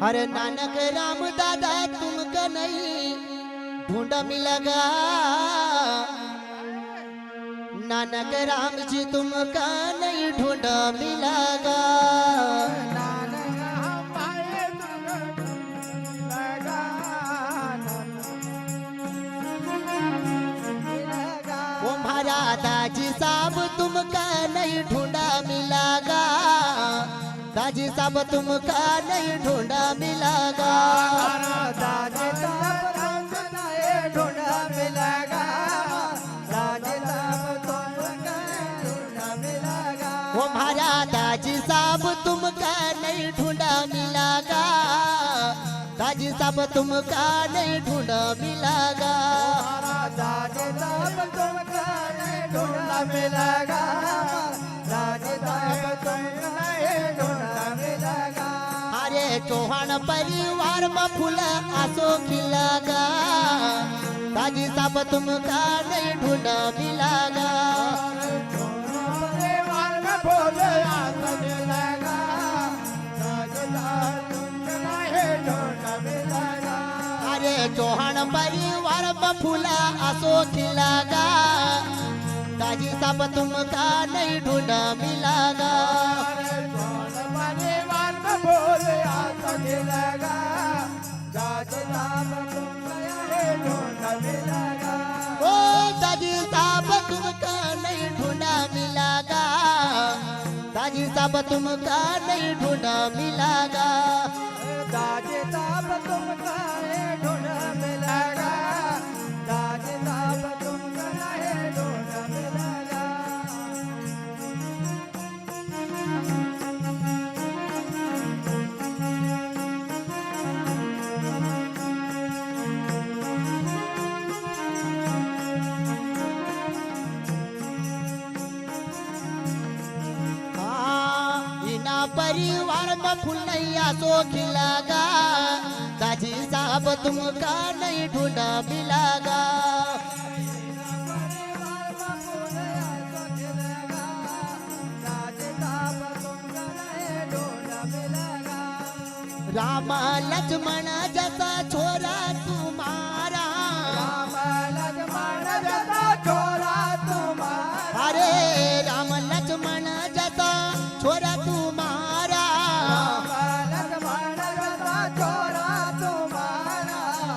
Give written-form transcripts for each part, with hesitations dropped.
अरे नानक राम दादा तुमका नहीं ढूंढ मिलेगा। नानक राम जी तुमका नहीं ढूंढ मिलेगा। वो हमारा दाजी साहब तुमका नहीं ढूंढा मिलेगा। दाजी साहब तुमका नहीं ढूंढा मिलेगा। दादी साहब नहीं ढूंढा मिलेगा। दादी साहब तुमका ढूंढा मिलेगा। वो हमारा दाजी साहब तुमका नहीं ढूंढा मिलेगा। दाजी साहब तुमका नहीं ढूंढा मिलेगा। दादी साहब तुमका नहीं ढूंढा मिलेगा। दादी साहब तुमका नहीं ढूंढा मिलेगा। अरे चौहान परिवार में फूल आसो खिलेगा। दाजी साहब तुमका नहीं ढूंढा मिलेगा। परिवार में फूल आसो खिलेगा। दादी साहब तुमका नहीं ढूंढा मिलेगा। अरे चौहान परिवार में फूल आसो खिलेगा। दाजी साहब तुमका नहीं ढूंढा मिलेगा। परिवार में फूल आसो खिलेगा। दादी साहब तुमका नहीं ढूंढा मिलेगा। ओ दाजी साहब तुमका नहीं ढूंढा मिलेगा। दाजी साहब तुमका नहीं ढूंढा मिलेगा। दादी साहब तुमका नहीं ढूंढा मिलेगा। दादी साहब तुमका नहीं ढूंढा मिलेगा। इना परिवार में फूल नहीं आसो खिलेगा। दाजी साहब तुमका नहीं ढूंढा मिलेगा। राम लक्ष्मण जैसा छोरा तुम्हारा। अरे राम लक्ष्मण जैसा छोरा तुम्हारा।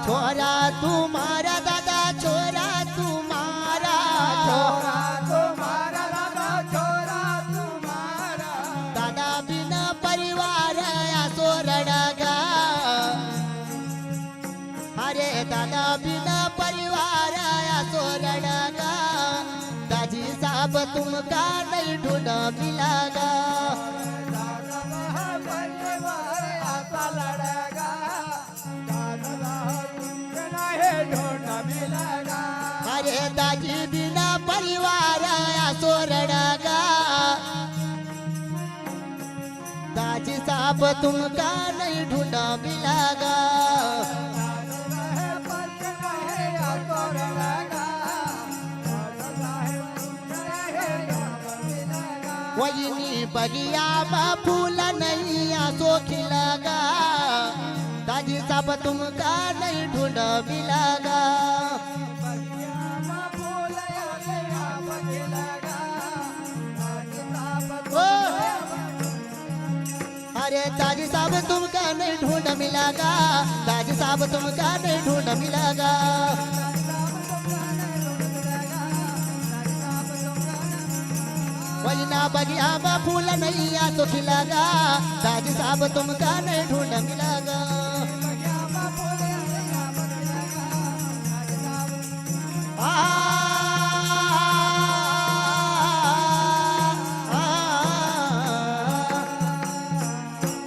छोरा तुम्हारा दादा छोरा तुम्हारा। दादा बिना परिवार आसो रड़गा। अरे दादा बिना परिवार आसो रड़गा। दाजी साहब तुमका नहीं ढूंढा मिलेगा। अरे दाजी बिना परिवार आसो रड़गा। दाजी साहब तुमका नहीं ढूंढा मिलेगा। वही बगिया में फूल नहीं आसो खिलेगा। दाजी साहब तुमका नहीं ढूंढा मिलेगा। अरे दाजी साहब तुमका नहीं ढूंढ मिलेगा। दाजी साहब तुमका नहीं ढूंढ मिलेगा। वही ना बगिया में फूल नहीं आसो खिलेगा। दाजी साहब तुमका नहीं ढूंढ मिलेगा। आ